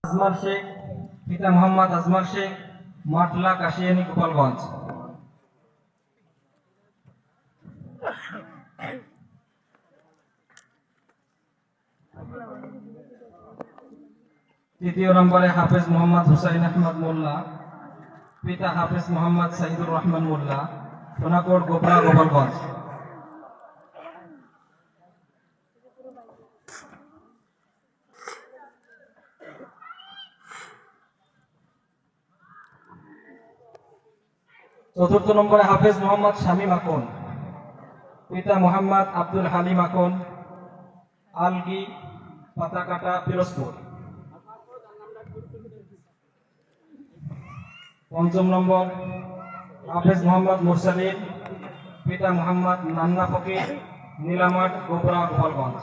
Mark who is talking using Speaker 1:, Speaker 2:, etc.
Speaker 1: আজমাল শেখ, পিতা মোহাম্মদ আজমাল শেখ, মাটলা কাশিয়ানী গোপালগঞ্জ। তৃতীয় নম্বরে হাফেজ মোহাম্মদ হুসাইন আহমদ মোল্লা, পিতা হাফেজ মোহাম্মদ সাইদুর রহমান মোল্লা, সোনাকোট গোপরা গোপালগঞ্জ। চতুর্থ নম্বরে হাফেজ মোহাম্মদ শামীম আকন, পিতা মোহাম্মদ আব্দুল হালিম আকন, আলগি পাতাকাটা পিরোজপুর। পঞ্চম নম্বর হাফেজ মোহাম্মদ মুরসালিন, পিতা মোহাম্মদ নান্না ফকির, নীলামাট গোপরা গোপালগঞ্জ।